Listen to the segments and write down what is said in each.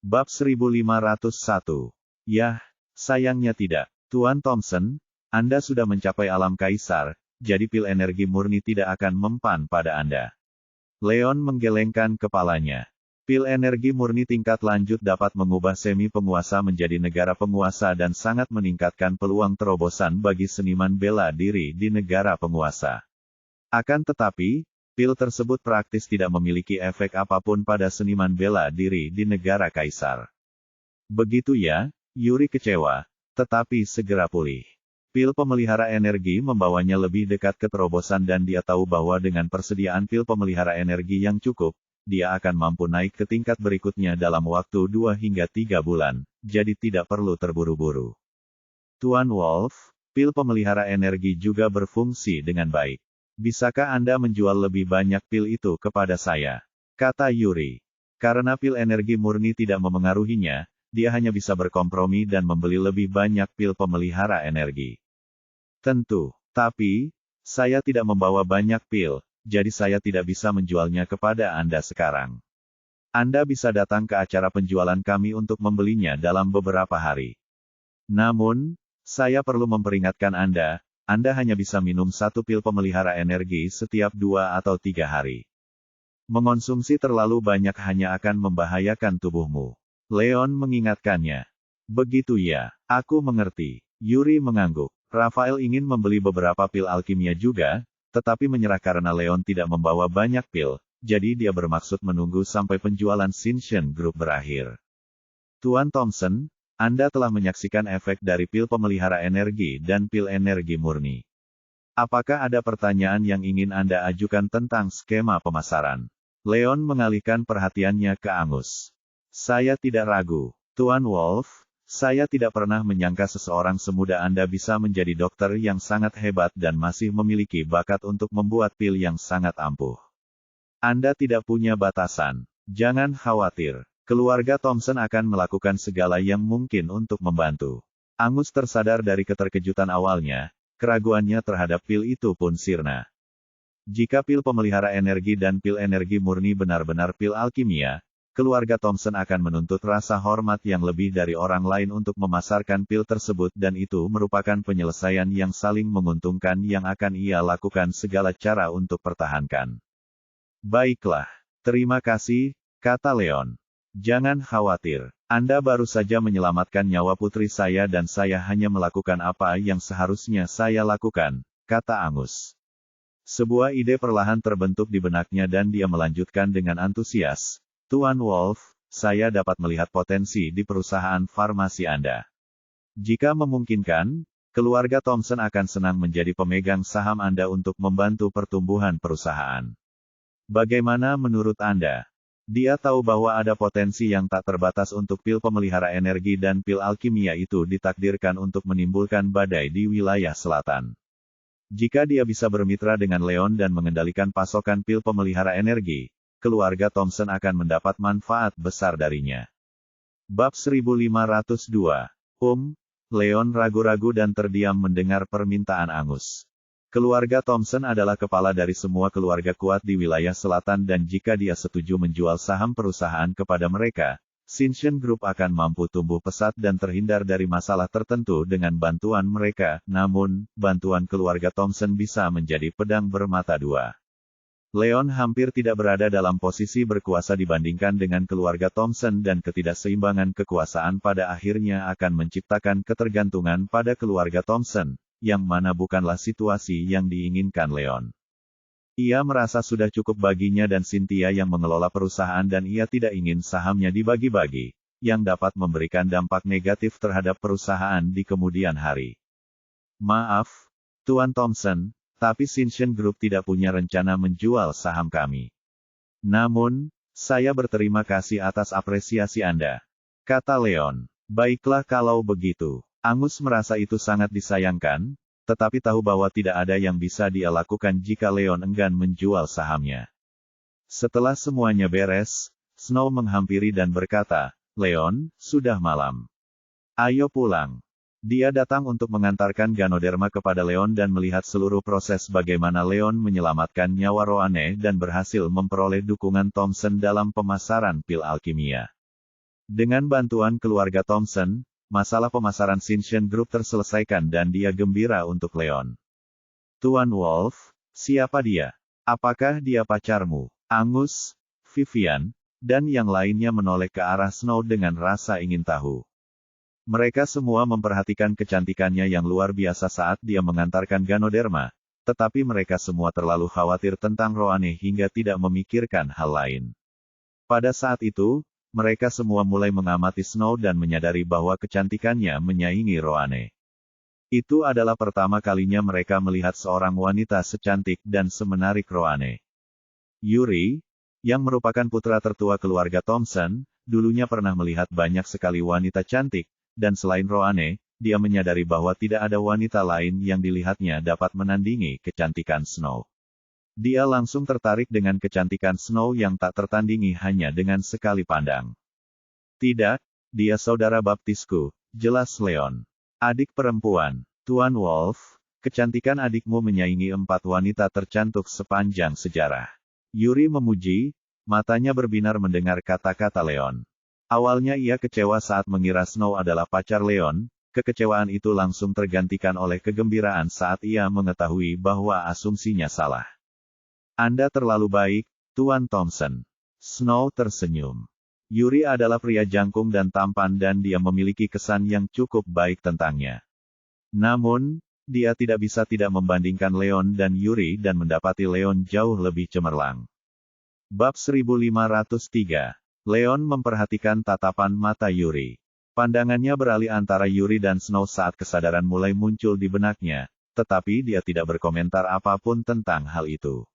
Bab 1501. Yah, sayangnya tidak. Tuan Thompson, Anda sudah mencapai alam kaisar, jadi pil energi murni tidak akan mempan pada Anda. Leon menggelengkan kepalanya. Pil energi murni tingkat lanjut dapat mengubah semi penguasa menjadi negara penguasa dan sangat meningkatkan peluang terobosan bagi seniman bela diri di negara penguasa. Akan tetapi, pil tersebut praktis tidak memiliki efek apapun pada seniman bela diri di negara kaisar. Begitu ya, Yuri kecewa, tetapi segera pulih. Pil pemelihara energi membawanya lebih dekat ke terobosan dan dia tahu bahwa dengan persediaan pil pemelihara energi yang cukup, dia akan mampu naik ke tingkat berikutnya dalam waktu 2 hingga 3 bulan, jadi tidak perlu terburu-buru. Tuan Wolf, pil pemelihara energi juga berfungsi dengan baik. Bisakah Anda menjual lebih banyak pil itu kepada saya? Kata Yuri. Karena pil energi murni tidak memengaruhinya, dia hanya bisa berkompromi dan membeli lebih banyak pil pemelihara energi. Tentu, tapi, saya tidak membawa banyak pil, jadi saya tidak bisa menjualnya kepada Anda sekarang. Anda bisa datang ke acara penjualan kami untuk membelinya dalam beberapa hari. Namun, saya perlu memperingatkan Anda hanya bisa minum 1 pil pemelihara energi setiap 2 atau 3 hari. Mengonsumsi terlalu banyak hanya akan membahayakan tubuhmu. Leon mengingatkannya. Begitu ya, aku mengerti. Yuri mengangguk. Rafael ingin membeli beberapa pil alkimia juga, tetapi menyerah karena Leon tidak membawa banyak pil, jadi dia bermaksud menunggu sampai penjualan Shinshin Group berakhir. Tuan Thompson, Anda telah menyaksikan efek dari pil pemelihara energi dan pil energi murni. Apakah ada pertanyaan yang ingin Anda ajukan tentang skema pemasaran? Leon mengalihkan perhatiannya ke Angus. Saya tidak ragu, Tuan Wolf. Saya tidak pernah menyangka seseorang semuda Anda bisa menjadi dokter yang sangat hebat dan masih memiliki bakat untuk membuat pil yang sangat ampuh. Anda tidak punya batasan. Jangan khawatir. Keluarga Thompson akan melakukan segala yang mungkin untuk membantu. Angus tersadar dari keterkejutan awalnya, keraguannya terhadap pil itu pun sirna. Jika pil pemelihara energi dan pil energi murni benar-benar pil alkimia, keluarga Thompson akan menuntut rasa hormat yang lebih dari orang lain untuk memasarkan pil tersebut dan itu merupakan penyelesaian yang saling menguntungkan yang akan ia lakukan segala cara untuk pertahankan. Baiklah, terima kasih, kata Leon. Jangan khawatir, Anda baru saja menyelamatkan nyawa putri saya dan saya hanya melakukan apa yang seharusnya saya lakukan, kata Angus. Sebuah ide perlahan terbentuk di benaknya dan dia melanjutkan dengan antusias. Tuan Wolf, saya dapat melihat potensi di perusahaan farmasi Anda. Jika memungkinkan, keluarga Thompson akan senang menjadi pemegang saham Anda untuk membantu pertumbuhan perusahaan. Bagaimana menurut Anda? Dia tahu bahwa ada potensi yang tak terbatas untuk pil pemelihara energi dan pil alkimia itu ditakdirkan untuk menimbulkan badai di wilayah selatan. Jika dia bisa bermitra dengan Leon dan mengendalikan pasokan pil pemelihara energi, keluarga Thompson akan mendapat manfaat besar darinya. Bab 1502. Leon ragu-ragu dan terdiam mendengar permintaan Angus. Keluarga Thompson adalah kepala dari semua keluarga kuat di wilayah selatan dan jika dia setuju menjual saham perusahaan kepada mereka, Shinshin Group akan mampu tumbuh pesat dan terhindar dari masalah tertentu dengan bantuan mereka, namun, bantuan keluarga Thompson bisa menjadi pedang bermata dua. Leon hampir tidak berada dalam posisi berkuasa dibandingkan dengan keluarga Thompson dan ketidakseimbangan kekuasaan pada akhirnya akan menciptakan ketergantungan pada keluarga Thompson, yang mana bukanlah situasi yang diinginkan Leon. Ia merasa sudah cukup baginya dan Cynthia yang mengelola perusahaan dan ia tidak ingin sahamnya dibagi-bagi, yang dapat memberikan dampak negatif terhadap perusahaan di kemudian hari. Maaf, Tuan Thompson, tapi Shinshin Group tidak punya rencana menjual saham kami. Namun, saya berterima kasih atas apresiasi Anda, kata Leon. Baiklah kalau begitu. Angus merasa itu sangat disayangkan, tetapi tahu bahwa tidak ada yang bisa dia lakukan jika Leon enggan menjual sahamnya. Setelah semuanya beres, Snow menghampiri dan berkata, Leon, sudah malam. Ayo pulang. Dia datang untuk mengantarkan Ganoderma kepada Leon dan melihat seluruh proses bagaimana Leon menyelamatkan nyawa Roane dan berhasil memperoleh dukungan Thompson dalam pemasaran pil alkimia. Dengan bantuan keluarga Thompson, masalah pemasaran Shinshin Group terselesaikan dan dia gembira untuk Leon. Tuan Wolf, siapa dia? Apakah dia pacarmu? Angus, Vivian, dan yang lainnya menoleh ke arah Snow dengan rasa ingin tahu. Mereka semua memperhatikan kecantikannya yang luar biasa saat dia mengantarkan Ganoderma, tetapi mereka semua terlalu khawatir tentang Roane hingga tidak memikirkan hal lain. Pada saat itu, mereka semua mulai mengamati Snow dan menyadari bahwa kecantikannya menyaingi Roane. Itu adalah pertama kalinya mereka melihat seorang wanita secantik dan semenarik Roane. Yuri, yang merupakan putra tertua keluarga Thompson, dulunya pernah melihat banyak sekali wanita cantik, dan selain Roane, dia menyadari bahwa tidak ada wanita lain yang dilihatnya dapat menandingi kecantikan Snow. Dia langsung tertarik dengan kecantikan Snow yang tak tertandingi hanya dengan sekali pandang. Tidak, dia saudara baptisku, jelas Leon. Adik perempuan, Tuan Wolf, kecantikan adikmu menyaingi 4 wanita tercantik sepanjang sejarah. Yuri memuji, matanya berbinar mendengar kata-kata Leon. Awalnya ia kecewa saat mengira Snow adalah pacar Leon, kekecewaan itu langsung tergantikan oleh kegembiraan saat ia mengetahui bahwa asumsinya salah. Anda terlalu baik, Tuan Thompson. Snow tersenyum. Yuri adalah pria jangkung dan tampan dan dia memiliki kesan yang cukup baik tentangnya. Namun, dia tidak bisa tidak membandingkan Leon dan Yuri dan mendapati Leon jauh lebih cemerlang. Bab 1503. Leon memperhatikan tatapan mata Yuri. Pandangannya beralih antara Yuri dan Snow saat kesadaran mulai muncul di benaknya, tetapi dia tidak berkomentar apapun tentang hal itu.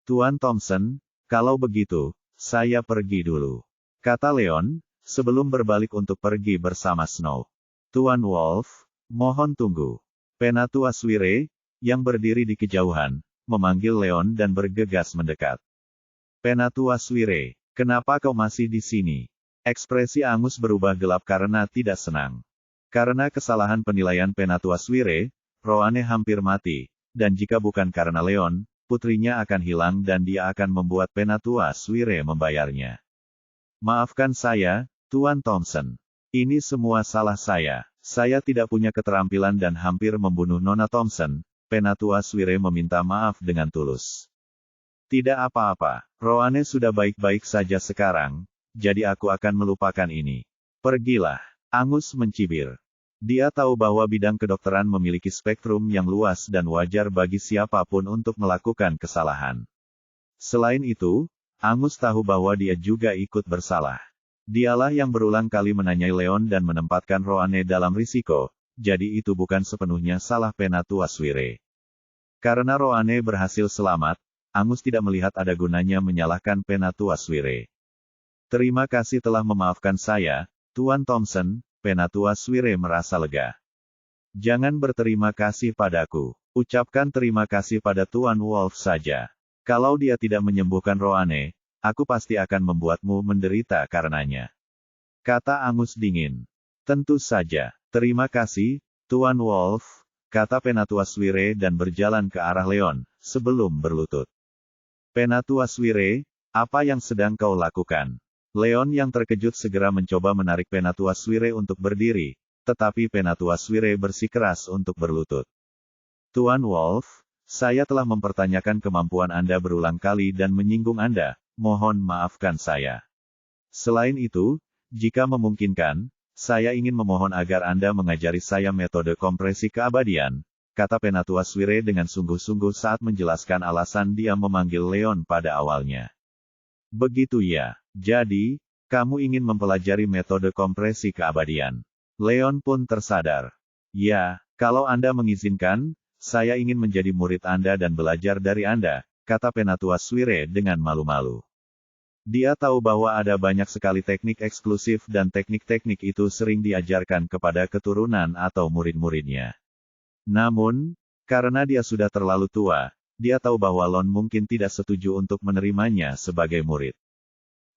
Tuan Thompson, kalau begitu, saya pergi dulu, kata Leon, sebelum berbalik untuk pergi bersama Snow. Tuan Wolf, mohon tunggu. Penatua Swire, yang berdiri di kejauhan, memanggil Leon dan bergegas mendekat. Penatua Swire, kenapa kau masih di sini? Ekspresi Angus berubah gelap karena tidak senang. Karena kesalahan penilaian Penatua Swire, Roane hampir mati, dan jika bukan karena Leon, putrinya akan hilang dan dia akan membuat Penatua Swire membayarnya. Maafkan saya, Tuan Thompson. Ini semua salah saya. Saya tidak punya keterampilan dan hampir membunuh Nona Thompson. Penatua Swire meminta maaf dengan tulus. Tidak apa-apa, Roane sudah baik-baik saja sekarang, jadi aku akan melupakan ini. Pergilah. Angus mencibir. Dia tahu bahwa bidang kedokteran memiliki spektrum yang luas dan wajar bagi siapapun untuk melakukan kesalahan. Selain itu, Angus tahu bahwa dia juga ikut bersalah. Dialah yang berulang kali menanyai Leon dan menempatkan Roane dalam risiko, jadi itu bukan sepenuhnya salah Penatua Swire. Karena Roane berhasil selamat, Angus tidak melihat ada gunanya menyalahkan Penatua Swire. Terima kasih telah memaafkan saya, Tuan Thompson. Penatua Swire merasa lega. Jangan berterima kasih padaku. Ucapkan terima kasih pada Tuan Wolf saja. Kalau dia tidak menyembuhkan Roane, aku pasti akan membuatmu menderita karenanya. Kata Angus dingin. Tentu saja. Terima kasih, Tuan Wolf, kata Penatua Swire dan berjalan ke arah Leon, sebelum berlutut. Penatua Swire, apa yang sedang kau lakukan? Leon yang terkejut segera mencoba menarik Penatua Swire untuk berdiri, tetapi Penatua Swire bersikeras untuk berlutut. Tuan Wolf, saya telah mempertanyakan kemampuan Anda berulang kali dan menyinggung Anda, mohon maafkan saya. Selain itu, jika memungkinkan, saya ingin memohon agar Anda mengajari saya metode kompresi keabadian, kata Penatua Swire dengan sungguh-sungguh saat menjelaskan alasan dia memanggil Leon pada awalnya. Begitu ya, jadi, kamu ingin mempelajari metode kompresi keabadian. Leon pun tersadar. Ya, kalau Anda mengizinkan, saya ingin menjadi murid Anda dan belajar dari Anda, kata Penatua Swire dengan malu-malu. Dia tahu bahwa ada banyak sekali teknik eksklusif dan teknik-teknik itu sering diajarkan kepada keturunan atau murid-muridnya. Namun, karena dia sudah terlalu tua, dia tahu bahwa Lon mungkin tidak setuju untuk menerimanya sebagai murid.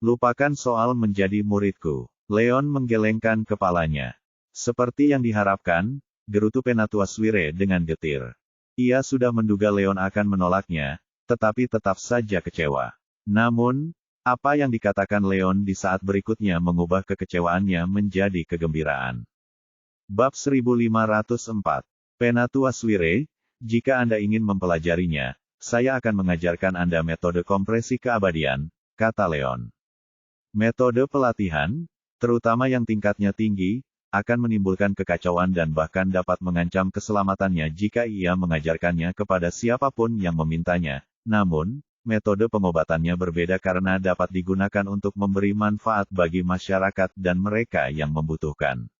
Lupakan soal menjadi muridku. Leon menggelengkan kepalanya. Seperti yang diharapkan, gerutu Penatua Swire dengan getir. Ia sudah menduga Leon akan menolaknya, tetapi tetap saja kecewa. Namun, Apa yang dikatakan Leon di saat berikutnya mengubah kekecewaannya menjadi kegembiraan. Bab 1504. Penatua Swire, jika Anda ingin mempelajarinya, saya akan mengajarkan Anda metode kompresi keabadian, kata Leon. Metode pelatihan, terutama yang tingkatnya tinggi, akan menimbulkan kekacauan dan bahkan dapat mengancam keselamatannya jika ia mengajarkannya kepada siapapun yang memintanya. Namun, metode pengobatannya berbeda karena dapat digunakan untuk memberi manfaat bagi masyarakat dan mereka yang membutuhkan.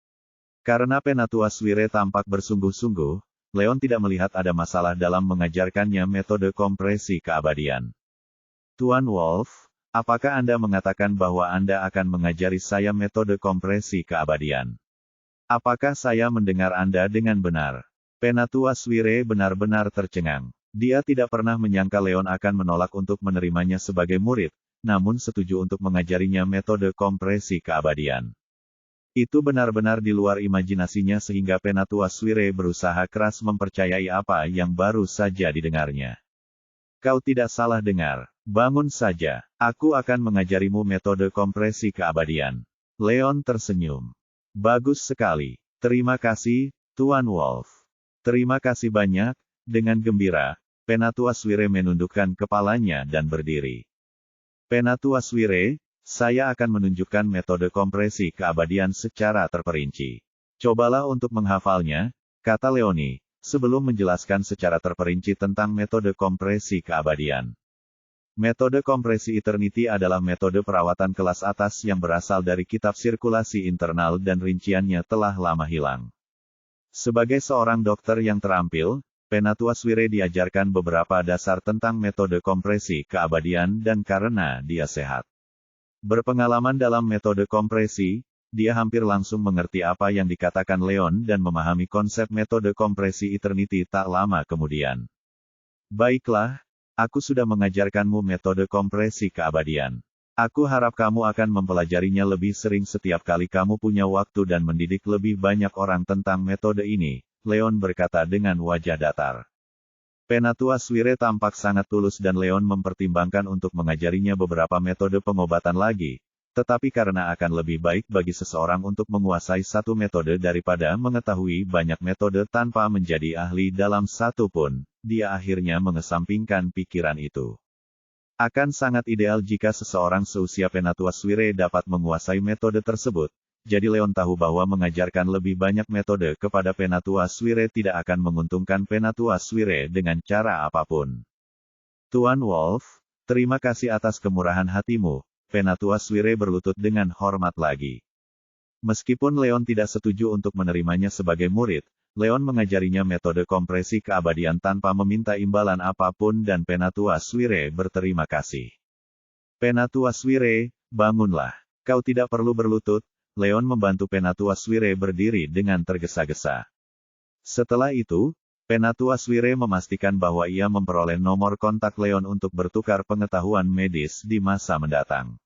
Karena Penatua Swire tampak bersungguh-sungguh, Leon tidak melihat ada masalah dalam mengajarkannya metode kompresi keabadian. Tuan Wolf, apakah Anda mengatakan bahwa Anda akan mengajari saya metode kompresi keabadian? Apakah saya mendengar Anda dengan benar? Penatua Swire benar-benar tercengang. Dia tidak pernah menyangka Leon akan menolak untuk menerimanya sebagai murid, namun setuju untuk mengajarinya metode kompresi keabadian. Itu benar-benar di luar imajinasinya sehingga Penatua Swire berusaha keras mempercayai apa yang baru saja didengarnya. Kau tidak salah dengar. Bangun saja. Aku akan mengajarimu metode kompresi keabadian. Leon tersenyum. Bagus sekali. Terima kasih, Tuan Wolf. Terima kasih banyak. Dengan gembira, Penatua Swire menundukkan kepalanya dan berdiri. Penatua Swire, saya akan menunjukkan metode kompresi keabadian secara terperinci. Cobalah untuk menghafalnya, kata Leoni, sebelum menjelaskan secara terperinci tentang metode kompresi keabadian. Metode kompresi Eternity adalah metode perawatan kelas atas yang berasal dari kitab sirkulasi internal dan rinciannya telah lama hilang. Sebagai seorang dokter yang terampil, Penatua Swire diajarkan beberapa dasar tentang metode kompresi keabadian dan karena dia sehat. Berpengalaman dalam metode kompresi, dia hampir langsung mengerti apa yang dikatakan Leon dan memahami konsep metode kompresi Eternity tak lama kemudian. Baiklah. Aku sudah mengajarkanmu metode kompresi keabadian. Aku harap kamu akan mempelajarinya lebih sering setiap kali kamu punya waktu dan mendidik lebih banyak orang tentang metode ini, Leon berkata dengan wajah datar. Penatua Swire tampak sangat tulus dan Leon mempertimbangkan untuk mengajarinya beberapa metode pengobatan lagi, tetapi karena akan lebih baik bagi seseorang untuk menguasai satu metode daripada mengetahui banyak metode tanpa menjadi ahli dalam satu pun, dia akhirnya mengesampingkan pikiran itu. Akan sangat ideal jika seseorang seusia Penatua Swire dapat menguasai metode tersebut, jadi Leon tahu bahwa mengajarkan lebih banyak metode kepada Penatua Swire tidak akan menguntungkan Penatua Swire dengan cara apapun. Tuan Wolf, terima kasih atas kemurahan hatimu. Penatua Swire berlutut dengan hormat lagi. Meskipun Leon tidak setuju untuk menerimanya sebagai murid, Leon mengajarinya metode kompresi keabadian tanpa meminta imbalan apapun dan Penatua Swire berterima kasih. Penatua Swire, bangunlah. Kau tidak perlu berlutut. Leon membantu Penatua Swire berdiri dengan tergesa-gesa. Setelah itu, Penatua Swire memastikan bahwa ia memperoleh nomor kontak Leon untuk bertukar pengetahuan medis di masa mendatang.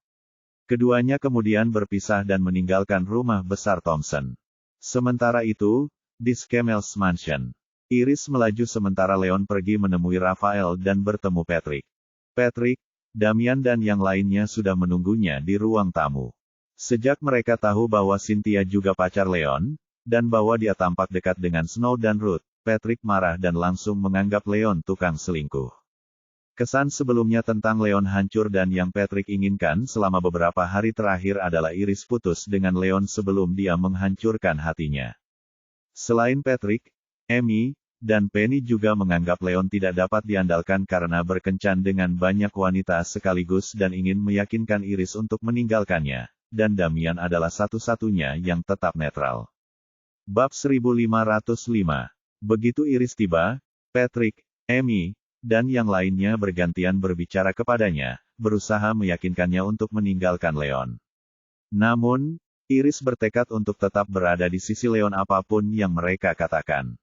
Keduanya kemudian berpisah dan meninggalkan rumah besar Thompson. Sementara itu, di Scammell's Mansion, Iris melaju sementara Leon pergi menemui Raphael dan bertemu Patrick. Patrick, Damian dan yang lainnya sudah menunggunya di ruang tamu. Sejak mereka tahu bahwa Cynthia juga pacar Leon, dan bahwa dia tampak dekat dengan Snow dan Ruth, Patrick marah dan langsung menganggap Leon tukang selingkuh. Kesan sebelumnya tentang Leon hancur dan yang Patrick inginkan selama beberapa hari terakhir adalah Iris putus dengan Leon sebelum dia menghancurkan hatinya. Selain Patrick, Amy, dan Penny juga menganggap Leon tidak dapat diandalkan karena berkencan dengan banyak wanita sekaligus dan ingin meyakinkan Iris untuk meninggalkannya, dan Damian adalah satu-satunya yang tetap netral. Bab 1505. Begitu Iris tiba, Patrick, Amy, dan yang lainnya bergantian berbicara kepadanya, berusaha meyakinkannya untuk meninggalkan Leon. Namun, Iris bertekad untuk tetap berada di sisi Leon apapun yang mereka katakan.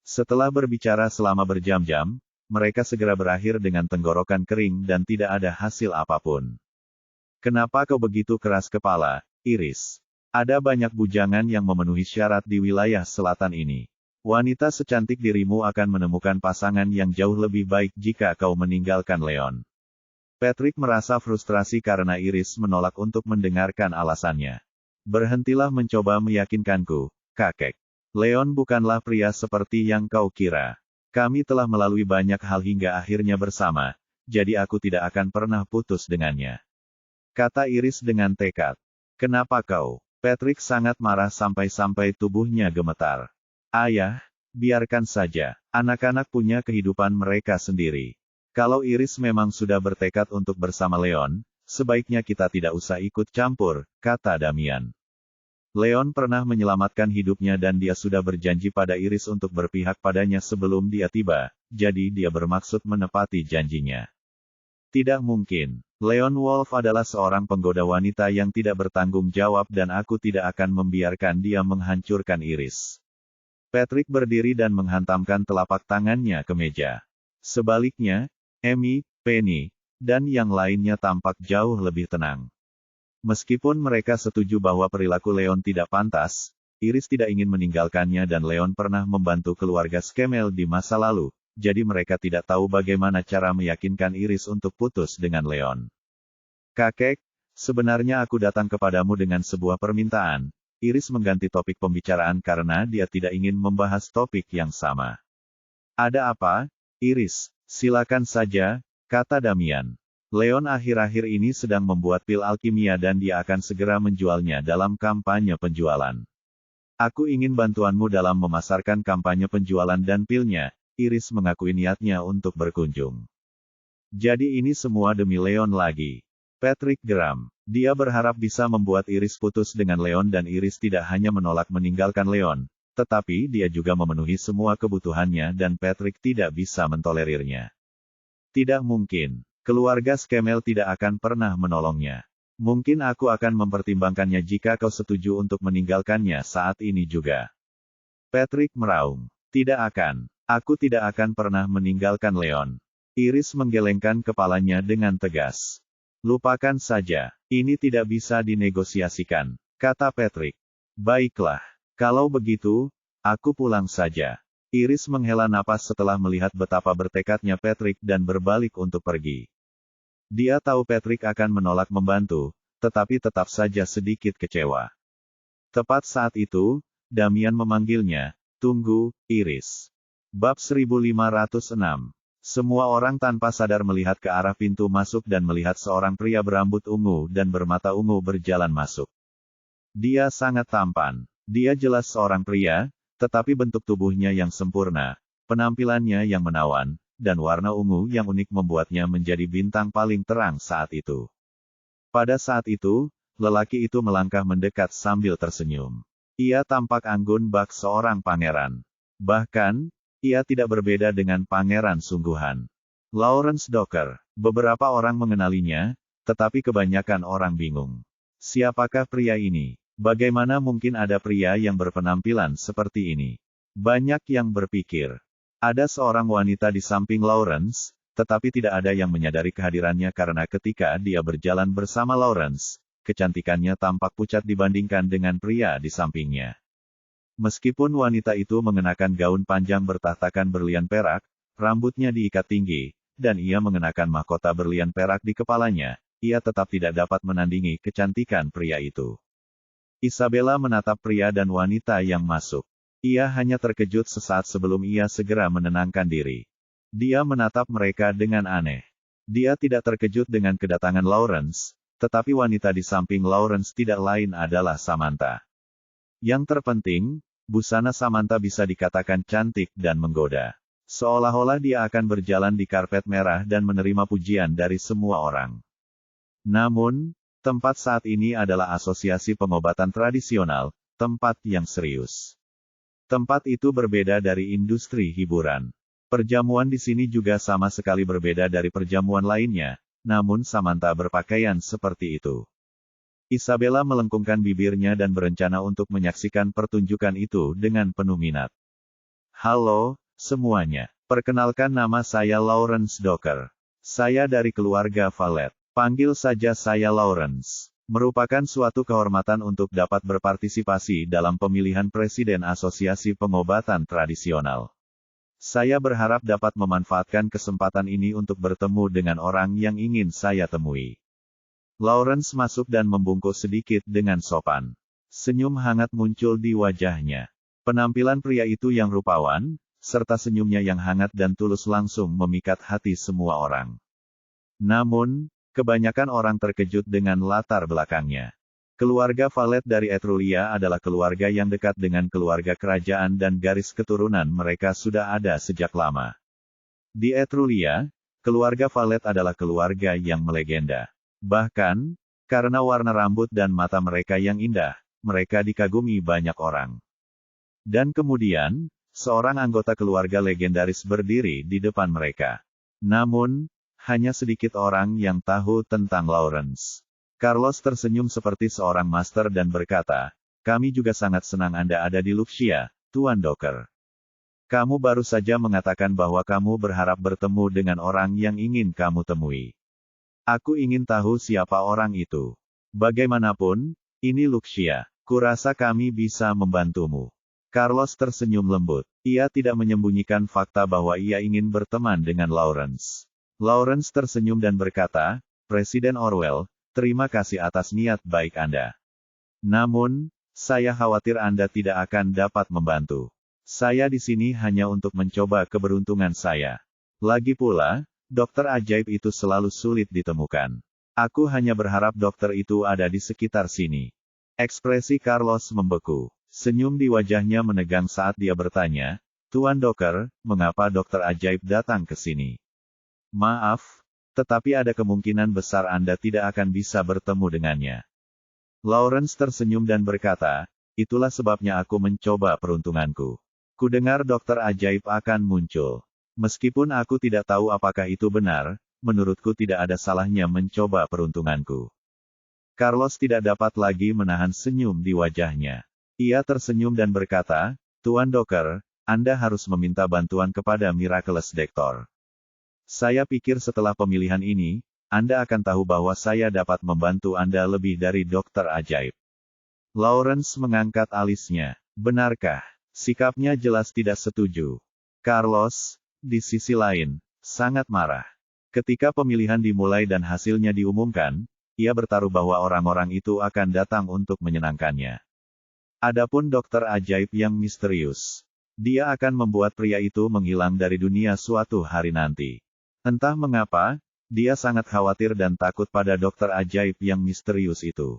Setelah berbicara selama berjam-jam, mereka segera berakhir dengan tenggorokan kering dan tidak ada hasil apapun. Kenapa kau begitu keras kepala, Iris? Ada banyak bujangan yang memenuhi syarat di wilayah selatan ini. Wanita secantik dirimu akan menemukan pasangan yang jauh lebih baik jika kau meninggalkan Leon. Patrick merasa frustrasi karena Iris menolak untuk mendengarkan alasannya. Berhentilah mencoba meyakinkanku, kakek. Leon bukanlah pria seperti yang kau kira. Kami telah melalui banyak hal hingga akhirnya bersama, jadi aku tidak akan pernah putus dengannya. Kata Iris dengan tekad. Kenapa kau? Patrick sangat marah sampai-sampai tubuhnya gemetar. Ayah, biarkan saja. Anak-anak punya kehidupan mereka sendiri. Kalau Iris memang sudah bertekad untuk bersama Leon, sebaiknya kita tidak usah ikut campur, kata Damian. Leon pernah menyelamatkan hidupnya dan dia sudah berjanji pada Iris untuk berpihak padanya sebelum dia tiba, jadi dia bermaksud menepati janjinya. Tidak mungkin. Leon Wolf adalah seorang penggoda wanita yang tidak bertanggung jawab dan aku tidak akan membiarkan dia menghancurkan Iris. Patrick berdiri dan menghantamkan telapak tangannya ke meja. Sebaliknya, Amy, Penny, dan yang lainnya tampak jauh lebih tenang. Meskipun mereka setuju bahwa perilaku Leon tidak pantas, Iris tidak ingin meninggalkannya dan Leon pernah membantu keluarga Skemel di masa lalu, jadi mereka tidak tahu bagaimana cara meyakinkan Iris untuk putus dengan Leon. Kakek, sebenarnya aku datang kepadamu dengan sebuah permintaan. Iris mengganti topik pembicaraan karena dia tidak ingin membahas topik yang sama. Ada apa, Iris? Silakan saja, kata Damian. Leon akhir-akhir ini sedang membuat pil alkimia dan dia akan segera menjualnya dalam kampanye penjualan. Aku ingin bantuanmu dalam memasarkan kampanye penjualan dan pilnya. Iris mengakui niatnya untuk berkunjung. Jadi ini semua demi Leon lagi. Patrick geram. Dia berharap bisa membuat Iris putus dengan Leon dan Iris tidak hanya menolak meninggalkan Leon, tetapi dia juga memenuhi semua kebutuhannya dan Patrick tidak bisa mentolerirnya. Tidak mungkin. Keluarga Skemel tidak akan pernah menolongnya. Mungkin aku akan mempertimbangkannya jika kau setuju untuk meninggalkannya saat ini juga. Patrick meraung. Tidak akan. Aku tidak akan pernah meninggalkan Leon. Iris menggelengkan kepalanya dengan tegas. Lupakan saja. Ini tidak bisa dinegosiasikan, kata Patrick. Baiklah. Kalau begitu, aku pulang saja. Iris menghela napas setelah melihat betapa bertekadnya Patrick dan berbalik untuk pergi. Dia tahu Patrick akan menolak membantu, tetapi tetap saja sedikit kecewa. Tepat saat itu, Damian memanggilnya, "Tunggu, Iris." Bab 1506. Semua orang tanpa sadar melihat ke arah pintu masuk dan melihat seorang pria berambut ungu dan bermata ungu berjalan masuk. Dia sangat tampan. Dia jelas seorang pria, tetapi bentuk tubuhnya yang sempurna, penampilannya yang menawan, dan warna ungu yang unik membuatnya menjadi bintang paling terang saat itu. Pada saat itu, lelaki itu melangkah mendekat sambil tersenyum. Ia tampak anggun bak seorang pangeran. Bahkan, ia tidak berbeda dengan pangeran sungguhan. Lawrence Docker. Beberapa orang mengenalinya, tetapi kebanyakan orang bingung. Siapakah pria ini? Bagaimana mungkin ada pria yang berpenampilan seperti ini? Banyak yang berpikir. Ada seorang wanita di samping Lawrence, tetapi tidak ada yang menyadari kehadirannya karena ketika dia berjalan bersama Lawrence, kecantikannya tampak pucat dibandingkan dengan pria di sampingnya. Meskipun wanita itu mengenakan gaun panjang bertahtakan berlian perak, rambutnya diikat tinggi, dan ia mengenakan mahkota berlian perak di kepalanya, ia tetap tidak dapat menandingi kecantikan pria itu. Isabella menatap pria dan wanita yang masuk. Ia hanya terkejut sesaat sebelum ia segera menenangkan diri. Dia menatap mereka dengan aneh. Dia tidak terkejut dengan kedatangan Lawrence, tetapi wanita di samping Lawrence tidak lain adalah Samantha. Yang terpenting, busana Samantha bisa dikatakan cantik dan menggoda. Seolah-olah dia akan berjalan di karpet merah dan menerima pujian dari semua orang. Namun, tempat saat ini adalah asosiasi pengobatan tradisional, tempat yang serius. Tempat itu berbeda dari industri hiburan. Perjamuan di sini juga sama sekali berbeda dari perjamuan lainnya, namun Samantha berpakaian seperti itu. Isabella melengkungkan bibirnya dan berencana untuk menyaksikan pertunjukan itu dengan penuh minat. Halo, semuanya. Perkenalkan nama saya Lawrence Docker. Saya dari keluarga Valet. Panggil saja saya Lawrence. Merupakan suatu kehormatan untuk dapat berpartisipasi dalam pemilihan Presiden Asosiasi Pengobatan Tradisional. Saya berharap dapat memanfaatkan kesempatan ini untuk bertemu dengan orang yang ingin saya temui. Lawrence masuk dan membungkuk sedikit dengan sopan. Senyum hangat muncul di wajahnya. Penampilan pria itu yang rupawan, serta senyumnya yang hangat dan tulus langsung memikat hati semua orang. Namun, kebanyakan orang terkejut dengan latar belakangnya. Keluarga Valet dari Etruria adalah keluarga yang dekat dengan keluarga kerajaan dan garis keturunan mereka sudah ada sejak lama. Di Etruria, keluarga Valet adalah keluarga yang melegenda. Bahkan, karena warna rambut dan mata mereka yang indah, mereka dikagumi banyak orang. Dan kemudian, seorang anggota keluarga legendaris berdiri di depan mereka. Namun, hanya sedikit orang yang tahu tentang Lawrence. Carlos tersenyum seperti seorang master dan berkata, "Kami juga sangat senang Anda ada di Luxia, Tuan Docker. Kamu baru saja mengatakan bahwa kamu berharap bertemu dengan orang yang ingin kamu temui. Aku ingin tahu siapa orang itu. Bagaimanapun, ini Luxia. Kurasa kami bisa membantumu." Carlos tersenyum lembut. Ia tidak menyembunyikan fakta bahwa ia ingin berteman dengan Lawrence. Lawrence tersenyum dan berkata, "Presiden Orwell, terima kasih atas niat baik Anda. Namun, saya khawatir Anda tidak akan dapat membantu. Saya di sini hanya untuk mencoba keberuntungan saya. Lagi pula, dokter ajaib itu selalu sulit ditemukan. Aku hanya berharap dokter itu ada di sekitar sini." Ekspresi Carlos membeku. Senyum di wajahnya menegang saat dia bertanya, "Tuan Docker, mengapa dokter ajaib datang ke sini?" "Maaf, tetapi ada kemungkinan besar Anda tidak akan bisa bertemu dengannya." Lawrence tersenyum dan berkata, "Itulah sebabnya aku mencoba peruntunganku. Kudengar dokter ajaib akan muncul. Meskipun aku tidak tahu apakah itu benar, menurutku tidak ada salahnya mencoba peruntunganku." Carlos tidak dapat lagi menahan senyum di wajahnya. Ia tersenyum dan berkata, "Tuan Docker, Anda harus meminta bantuan kepada Miraculous Doctor. Saya pikir setelah pemilihan ini, Anda akan tahu bahwa saya dapat membantu Anda lebih dari dokter ajaib." Lawrence mengangkat alisnya. Benarkah? Sikapnya jelas tidak setuju. Carlos, di sisi lain, sangat marah. Ketika pemilihan dimulai dan hasilnya diumumkan, ia bertaruh bahwa orang-orang itu akan datang untuk menyenangkannya. Adapun dokter ajaib yang misterius, dia akan membuat pria itu menghilang dari dunia suatu hari nanti. Entah mengapa, dia sangat khawatir dan takut pada dokter ajaib yang misterius itu.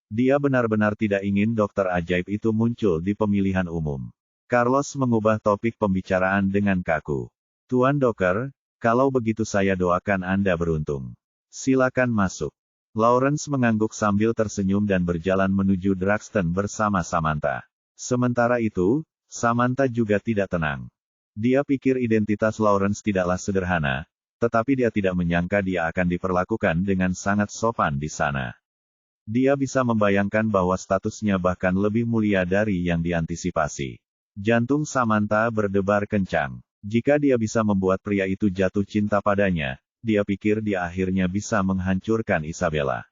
Dia benar-benar tidak ingin dokter ajaib itu muncul di pemilihan umum. Carlos mengubah topik pembicaraan dengan kaku. "Tuan Docker, kalau begitu saya doakan Anda beruntung. Silakan masuk." Lawrence mengangguk sambil tersenyum dan berjalan menuju Draxton bersama Samantha. Sementara itu, Samantha juga tidak tenang. Dia pikir identitas Lawrence tidaklah sederhana, tetapi dia tidak menyangka dia akan diperlakukan dengan sangat sopan di sana. Dia bisa membayangkan bahwa statusnya bahkan lebih mulia dari yang diantisipasi. Jantung Samantha berdebar kencang. Jika dia bisa membuat pria itu jatuh cinta padanya, dia pikir dia akhirnya bisa menghancurkan Isabella.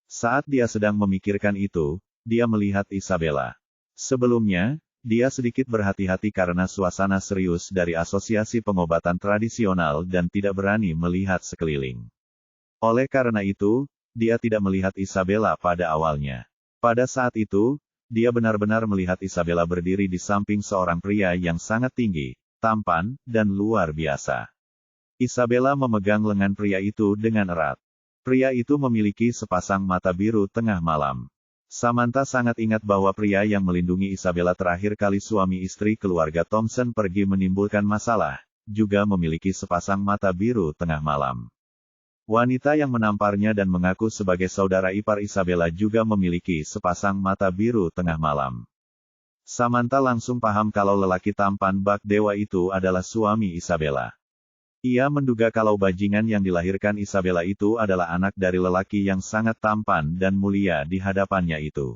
Saat dia sedang memikirkan itu, dia melihat Isabella. Sebelumnya, dia sedikit berhati-hati karena suasana serius dari asosiasi pengobatan tradisional dan tidak berani melihat sekeliling. Oleh karena itu, dia tidak melihat Isabella pada awalnya. Pada saat itu, dia benar-benar melihat Isabella berdiri di samping seorang pria yang sangat tinggi, tampan, dan luar biasa. Isabella memegang lengan pria itu dengan erat. Pria itu memiliki sepasang mata biru tengah malam. Samantha sangat ingat bahwa pria yang melindungi Isabella terakhir kali suami istri keluarga Thompson pergi menimbulkan masalah, juga memiliki sepasang mata biru tengah malam. Wanita yang menamparnya dan mengaku sebagai saudara ipar Isabella juga memiliki sepasang mata biru tengah malam. Samantha langsung paham kalau lelaki tampan bak dewa itu adalah suami Isabella. Ia menduga kalau bajingan yang dilahirkan Isabella itu adalah anak dari lelaki yang sangat tampan dan mulia di hadapannya itu.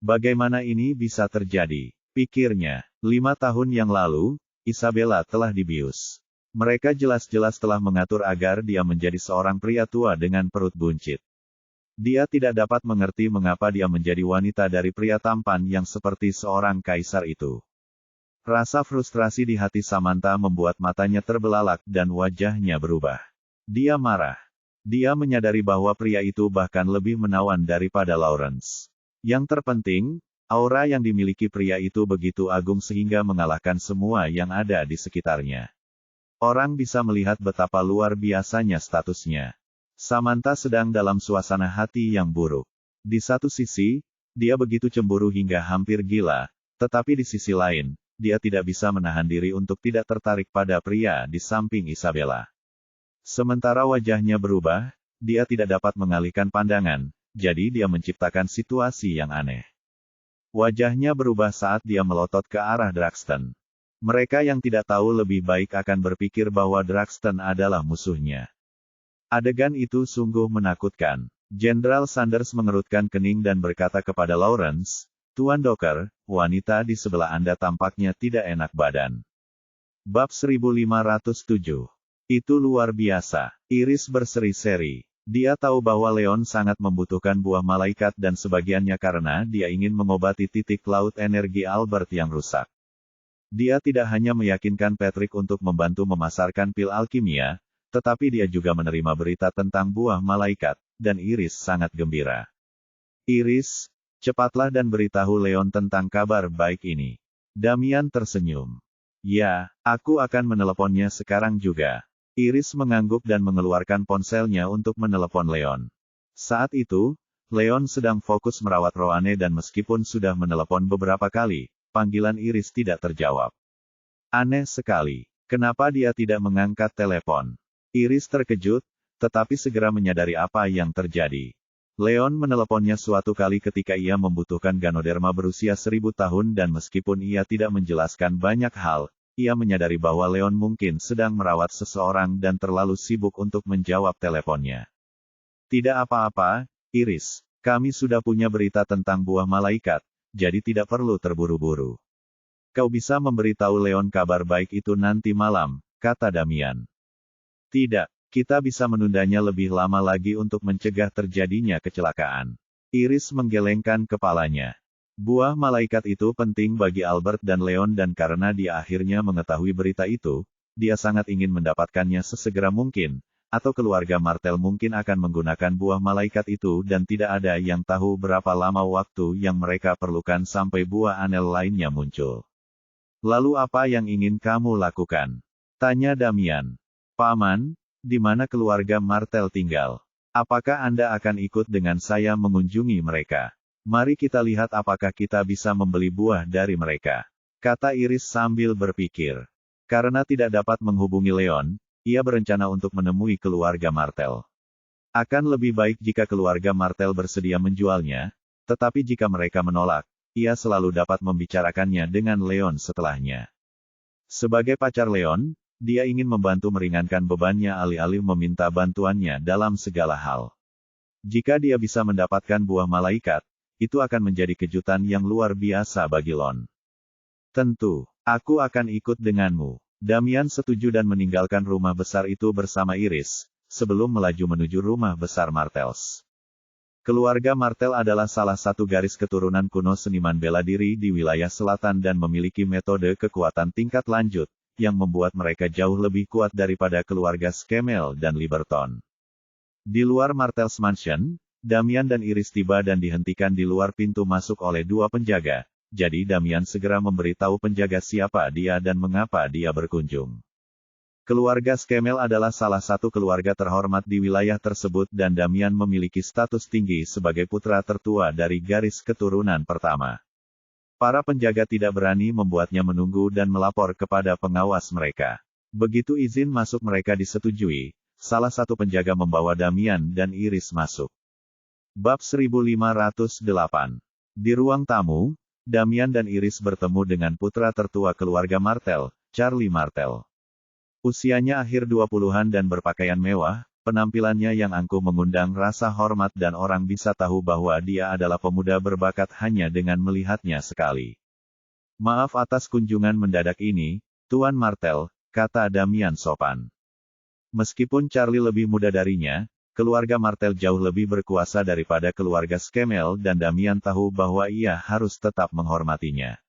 Bagaimana ini bisa terjadi? Pikirnya, 5 tahun yang lalu, Isabella telah dibius. Mereka jelas-jelas telah mengatur agar dia menjadi seorang pria tua dengan perut buncit. Dia tidak dapat mengerti mengapa dia menjadi wanita dari pria tampan yang seperti seorang kaisar itu. Rasa frustrasi di hati Samantha membuat matanya terbelalak dan wajahnya berubah. Dia marah. Dia menyadari bahwa pria itu bahkan lebih menawan daripada Lawrence. Yang terpenting, aura yang dimiliki pria itu begitu agung sehingga mengalahkan semua yang ada di sekitarnya. Orang bisa melihat betapa luar biasanya statusnya. Samantha sedang dalam suasana hati yang buruk. Di satu sisi, dia begitu cemburu hingga hampir gila, tetapi di sisi lain, dia tidak bisa menahan diri untuk tidak tertarik pada pria di samping Isabella. Sementara wajahnya berubah, dia tidak dapat mengalihkan pandangan, jadi dia menciptakan situasi yang aneh. Wajahnya berubah saat dia melotot ke arah Draxton. Mereka yang tidak tahu lebih baik akan berpikir bahwa Draxton adalah musuhnya. Adegan itu sungguh menakutkan. Jenderal Sanders mengerutkan kening dan berkata kepada Lawrence, "Tuan Docker, wanita di sebelah Anda tampaknya tidak enak badan." Bab 1507. Itu luar biasa. Iris berseri-seri. Dia tahu bahwa Leon sangat membutuhkan buah malaikat dan sebagiannya karena dia ingin mengobati titik laut energi Albert yang rusak. Dia tidak hanya meyakinkan Patrick untuk membantu memasarkan pil alkimia, tetapi dia juga menerima berita tentang buah malaikat, dan Iris sangat gembira. "Iris, cepatlah dan beritahu Leon tentang kabar baik ini." Damian tersenyum. "Ya, aku akan meneleponnya sekarang juga." Iris mengangguk dan mengeluarkan ponselnya untuk menelepon Leon. Saat itu, Leon sedang fokus merawat Roanne dan meskipun sudah menelepon beberapa kali, panggilan Iris tidak terjawab. Aneh sekali. Kenapa dia tidak mengangkat telepon? Iris terkejut, tetapi segera menyadari apa yang terjadi. Leon meneleponnya suatu kali ketika ia membutuhkan Ganoderma berusia 1000 tahun dan meskipun ia tidak menjelaskan banyak hal, ia menyadari bahwa Leon mungkin sedang merawat seseorang dan terlalu sibuk untuk menjawab teleponnya. "Tidak apa-apa, Iris. Kami sudah punya berita tentang buah malaikat, jadi tidak perlu terburu-buru. Kau bisa memberitahu Leon kabar baik itu nanti malam," kata Damian. "Tidak, kita bisa menundanya lebih lama lagi untuk mencegah terjadinya kecelakaan." Iris menggelengkan kepalanya. Buah malaikat itu penting bagi Albert dan Leon dan karena dia akhirnya mengetahui berita itu, dia sangat ingin mendapatkannya sesegera mungkin, atau keluarga Martel mungkin akan menggunakan buah malaikat itu dan tidak ada yang tahu berapa lama waktu yang mereka perlukan sampai buah anel lainnya muncul. "Lalu apa yang ingin kamu lakukan?" tanya Damian. "Paman, di mana keluarga Martel tinggal? Apakah Anda akan ikut dengan saya mengunjungi mereka? Mari kita lihat apakah kita bisa membeli buah dari mereka," kata Iris sambil berpikir. Karena tidak dapat menghubungi Leon, ia berencana untuk menemui keluarga Martel. Akan lebih baik jika keluarga Martel bersedia menjualnya, tetapi jika mereka menolak, ia selalu dapat membicarakannya dengan Leon setelahnya. Sebagai pacar Leon, dia ingin membantu meringankan bebannya alih-alih meminta bantuannya dalam segala hal. Jika dia bisa mendapatkan buah malaikat, itu akan menjadi kejutan yang luar biasa bagi Lon. "Tentu, aku akan ikut denganmu." Damian setuju dan meninggalkan rumah besar itu bersama Iris, sebelum melaju menuju rumah besar Martels. Keluarga Martel adalah salah satu garis keturunan kuno seniman bela diri di wilayah selatan dan memiliki metode kekuatan tingkat lanjut, yang membuat mereka jauh lebih kuat daripada keluarga Skemel dan Liberton. Di luar Martels Mansion, Damian dan Iris tiba dan dihentikan di luar pintu masuk oleh dua penjaga, jadi Damian segera memberitahu penjaga siapa dia dan mengapa dia berkunjung. Keluarga Skemel adalah salah satu keluarga terhormat di wilayah tersebut dan Damian memiliki status tinggi sebagai putra tertua dari garis keturunan pertama. Para penjaga tidak berani membuatnya menunggu dan melapor kepada pengawas mereka. Begitu izin masuk mereka disetujui, salah satu penjaga membawa Damian dan Iris masuk. Bab 1508. Di ruang tamu, Damian dan Iris bertemu dengan putra tertua keluarga Martel, Charlie Martel. Usianya akhir 20-an dan berpakaian mewah, penampilannya yang angkuh mengundang rasa hormat dan orang bisa tahu bahwa dia adalah pemuda berbakat hanya dengan melihatnya sekali. "Maaf atas kunjungan mendadak ini, Tuan Martel," kata Damian sopan. Meskipun Charlie lebih muda darinya, keluarga Martel jauh lebih berkuasa daripada keluarga Skemel dan Damian tahu bahwa ia harus tetap menghormatinya.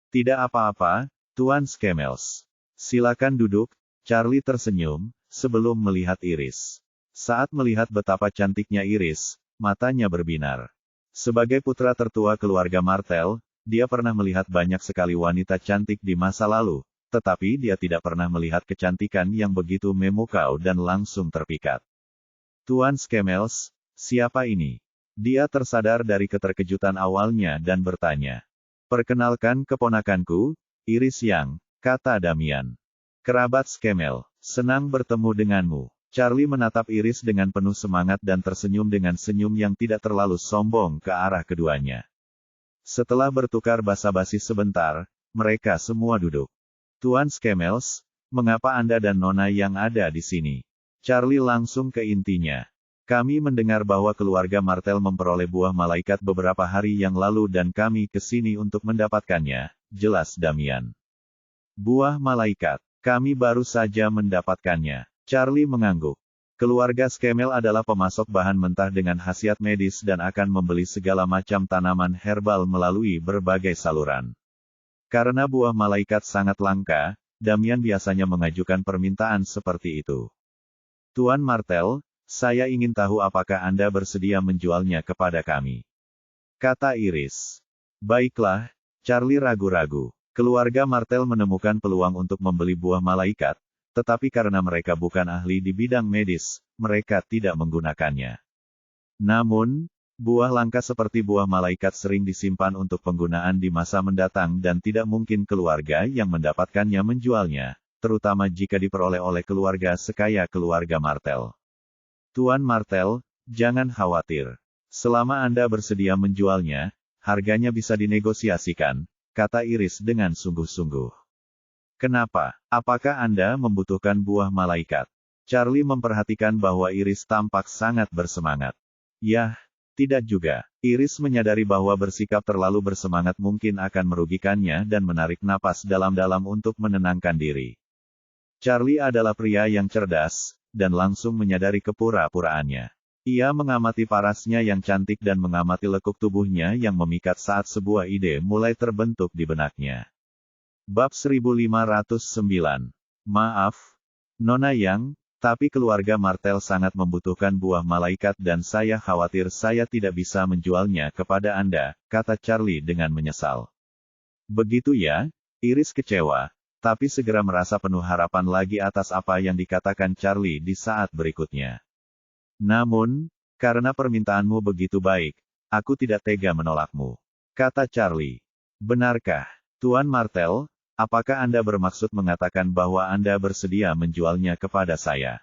"Tidak apa-apa, Tuan Skemels. Silakan duduk, Charlie tersenyum, sebelum melihat Iris. Saat melihat betapa cantiknya Iris, matanya berbinar. Sebagai putra tertua keluarga Martel, dia pernah melihat banyak sekali wanita cantik di masa lalu, tetapi dia tidak pernah melihat kecantikan yang begitu memukau dan langsung terpikat. Tuan Skemels, siapa ini? Dia tersadar dari keterkejutan awalnya dan bertanya. Perkenalkan keponakanku, Iris Yang, kata Damian. Kerabat Skemel, senang bertemu denganmu. Charlie menatap Iris dengan penuh semangat dan tersenyum dengan senyum yang tidak terlalu sombong ke arah keduanya. Setelah bertukar basa-basi sebentar, mereka semua duduk. Tuan Skemels, mengapa Anda dan Nona yang ada di sini? Charlie langsung ke intinya. Kami mendengar bahwa keluarga Martel memperoleh buah malaikat beberapa hari yang lalu dan kami ke sini untuk mendapatkannya, jelas Damian. Buah malaikat, kami baru saja mendapatkannya. Charlie mengangguk. Keluarga Skemel adalah pemasok bahan mentah dengan khasiat medis dan akan membeli segala macam tanaman herbal melalui berbagai saluran. Karena buah malaikat sangat langka, Damian biasanya mengajukan permintaan seperti itu. Tuan Martel, saya ingin tahu apakah Anda bersedia menjualnya kepada kami. Kata Iris. Baiklah, Charlie ragu-ragu. Keluarga Martel menemukan peluang untuk membeli buah malaikat, tetapi karena mereka bukan ahli di bidang medis, mereka tidak menggunakannya. Namun, buah langka seperti buah malaikat sering disimpan untuk penggunaan di masa mendatang dan tidak mungkin keluarga yang mendapatkannya menjualnya, terutama jika diperoleh oleh keluarga sekaya keluarga Martel. Tuan Martel, jangan khawatir. Selama Anda bersedia menjualnya, harganya bisa dinegosiasikan, kata Iris dengan sungguh-sungguh. Kenapa? Apakah Anda membutuhkan buah malaikat? Charlie memperhatikan bahwa Iris tampak sangat bersemangat. Yah, tidak juga. Iris menyadari bahwa bersikap terlalu bersemangat mungkin akan merugikannya dan menarik napas dalam-dalam untuk menenangkan diri. Charlie adalah pria yang cerdas, dan langsung menyadari kepura-puraannya. Ia mengamati parasnya yang cantik dan mengamati lekuk tubuhnya yang memikat saat sebuah ide mulai terbentuk di benaknya. Bab 1509. Maaf, Nona Yang, tapi keluarga Martel sangat membutuhkan buah malaikat dan saya khawatir saya tidak bisa menjualnya kepada Anda, kata Charlie dengan menyesal. Begitu ya? Iris kecewa, tapi segera merasa penuh harapan lagi atas apa yang dikatakan Charlie di saat berikutnya. Namun, karena permintaanmu begitu baik, aku tidak tega menolakmu. Kata Charlie. Benarkah, Tuan Martel, apakah Anda bermaksud mengatakan bahwa Anda bersedia menjualnya kepada saya?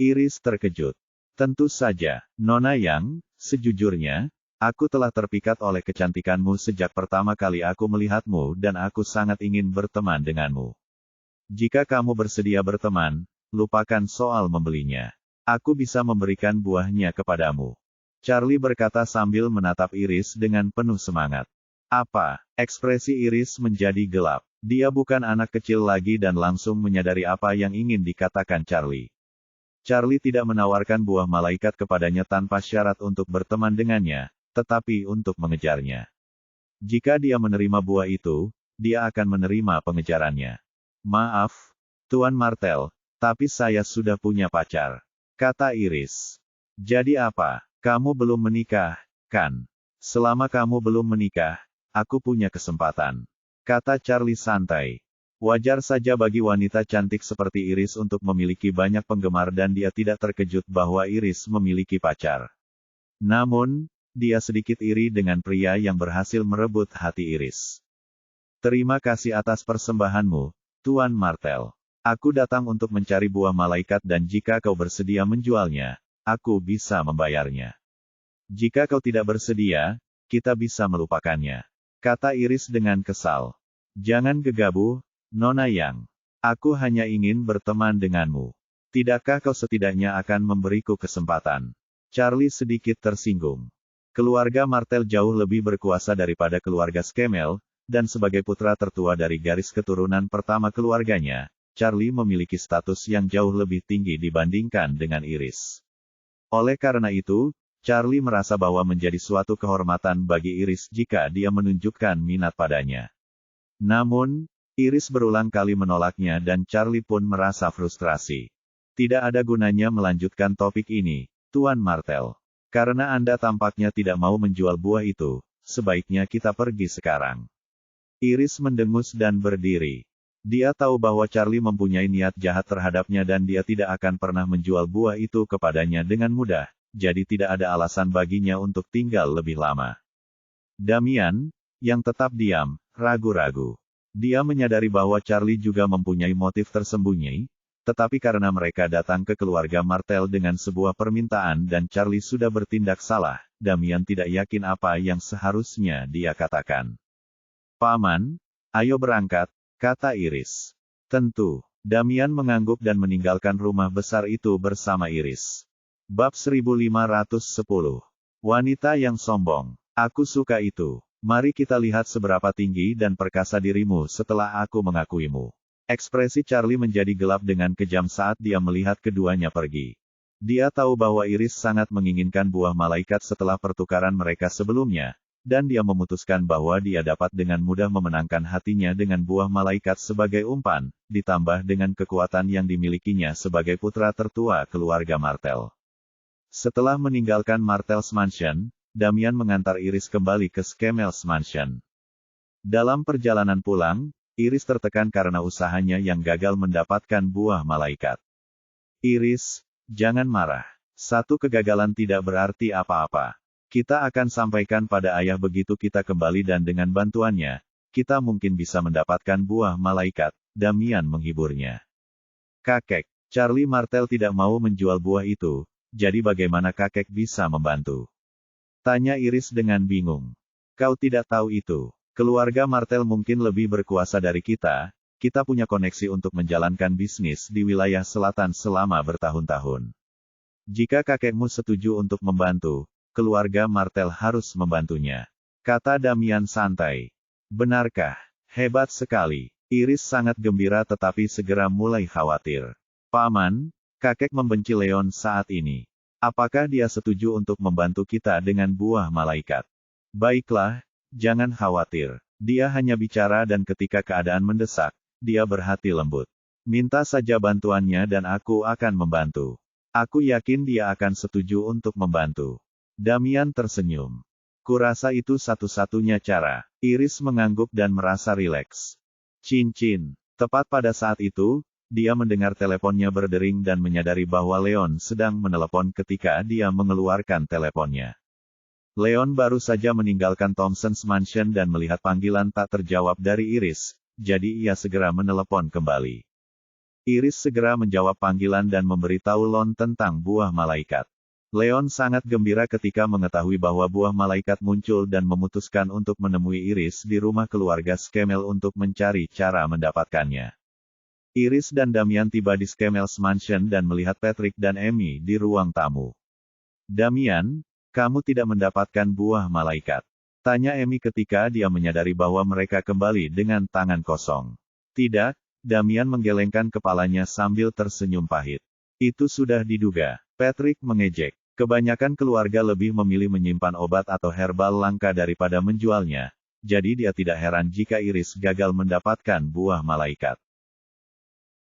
Iris terkejut. Tentu saja, Nona Yang, sejujurnya, aku telah terpikat oleh kecantikanmu sejak pertama kali aku melihatmu dan aku sangat ingin berteman denganmu. Jika kamu bersedia berteman, lupakan soal membelinya. Aku bisa memberikan buahnya kepadamu. Charlie berkata sambil menatap Iris dengan penuh semangat. Apa? Ekspresi Iris menjadi gelap. Dia bukan anak kecil lagi dan langsung menyadari apa yang ingin dikatakan Charlie. Charlie tidak menawarkan buah malaikat kepadanya tanpa syarat untuk berteman dengannya, tetapi untuk mengejarnya. Jika dia menerima buah itu, dia akan menerima pengejarannya. Maaf, Tuan Martel, tapi saya sudah punya pacar, kata Iris. Jadi apa? Kamu belum menikah, kan? Selama kamu belum menikah, aku punya kesempatan, kata Charlie santai. Wajar saja bagi wanita cantik seperti Iris untuk memiliki banyak penggemar dan dia tidak terkejut bahwa Iris memiliki pacar. Namun, dia sedikit iri dengan pria yang berhasil merebut hati Iris. Terima kasih atas persembahanmu, Tuan Martel. Aku datang untuk mencari buah malaikat dan jika kau bersedia menjualnya, aku bisa membayarnya. Jika kau tidak bersedia, kita bisa melupakannya, kata Iris dengan kesal. Jangan gegabah, Nona Yang. Aku hanya ingin berteman denganmu. Tidakkah kau setidaknya akan memberiku kesempatan? Charlie sedikit tersinggung. Keluarga Martel jauh lebih berkuasa daripada keluarga Skemel, dan sebagai putra tertua dari garis keturunan pertama keluarganya, Charlie memiliki status yang jauh lebih tinggi dibandingkan dengan Iris. Oleh karena itu, Charlie merasa bahwa menjadi suatu kehormatan bagi Iris jika dia menunjukkan minat padanya. Namun, Iris berulang kali menolaknya dan Charlie pun merasa frustrasi. Tidak ada gunanya melanjutkan topik ini, Tuan Martel. Karena Anda tampaknya tidak mau menjual buah itu, sebaiknya kita pergi sekarang. Iris mendengus dan berdiri. Dia tahu bahwa Charlie mempunyai niat jahat terhadapnya dan dia tidak akan pernah menjual buah itu kepadanya dengan mudah, jadi tidak ada alasan baginya untuk tinggal lebih lama. Damian, yang tetap diam, ragu-ragu. Dia menyadari bahwa Charlie juga mempunyai motif tersembunyi, tetapi karena mereka datang ke keluarga Martel dengan sebuah permintaan dan Charlie sudah bertindak salah, Damian tidak yakin apa yang seharusnya dia katakan. Paman, ayo berangkat, kata Iris. Tentu, Damian mengangguk dan meninggalkan rumah besar itu bersama Iris. Bab 1510. Wanita yang sombong. Aku suka itu. Mari kita lihat seberapa tinggi dan perkasa dirimu setelah aku mengakuimu. Ekspresi Charlie menjadi gelap dengan kejam saat dia melihat keduanya pergi. Dia tahu bahwa Iris sangat menginginkan buah malaikat setelah pertukaran mereka sebelumnya, dan dia memutuskan bahwa dia dapat dengan mudah memenangkan hatinya dengan buah malaikat sebagai umpan, ditambah dengan kekuatan yang dimilikinya sebagai putra tertua keluarga Martel. Setelah meninggalkan Martel's Mansion, Damian mengantar Iris kembali ke Scamel's Mansion. Dalam perjalanan pulang, Iris tertekan karena usahanya yang gagal mendapatkan buah malaikat. Iris, jangan marah. Satu kegagalan tidak berarti apa-apa. Kita akan sampaikan pada ayah begitu kita kembali dan dengan bantuannya, kita mungkin bisa mendapatkan buah malaikat, Damian menghiburnya. Kakek, Charlie Martel tidak mau menjual buah itu, jadi bagaimana kakek bisa membantu? Tanya Iris dengan bingung. Kau tidak tahu itu. Keluarga Martel mungkin lebih berkuasa dari kita punya koneksi untuk menjalankan bisnis di wilayah selatan selama bertahun-tahun. Jika kakekmu setuju untuk membantu, keluarga Martel harus membantunya. Kata Damian santai. Benarkah? Hebat sekali. Iris sangat gembira tetapi segera mulai khawatir. Paman, kakek membenci Leon saat ini. Apakah dia setuju untuk membantu kita dengan buah malaikat? Baiklah, jangan khawatir. Dia hanya bicara dan ketika keadaan mendesak, dia berhati lembut. Minta saja bantuannya dan aku akan membantu. Aku yakin dia akan setuju untuk membantu. Damian tersenyum. Kurasa itu satu-satunya cara. Iris mengangguk dan merasa rileks. Cincin. Tepat pada saat itu, dia mendengar teleponnya berdering dan menyadari bahwa Leon sedang menelepon ketika dia mengeluarkan teleponnya. Leon baru saja meninggalkan Thompson's Mansion dan melihat panggilan tak terjawab dari Iris, jadi ia segera menelepon kembali. Iris segera menjawab panggilan dan memberitahu Lon tentang buah malaikat. Leon sangat gembira ketika mengetahui bahwa buah malaikat muncul dan memutuskan untuk menemui Iris di rumah keluarga Scamel untuk mencari cara mendapatkannya. Iris dan Damian tiba di Scamel's Mansion dan melihat Patrick dan Amy di ruang tamu. Damian, kamu tidak mendapatkan buah malaikat? Tanya Amy ketika dia menyadari bahwa mereka kembali dengan tangan kosong. Tidak, Damian menggelengkan kepalanya sambil tersenyum pahit. Itu sudah diduga. Patrick mengejek. Kebanyakan keluarga lebih memilih menyimpan obat atau herbal langka daripada menjualnya, jadi dia tidak heran jika Iris gagal mendapatkan buah malaikat.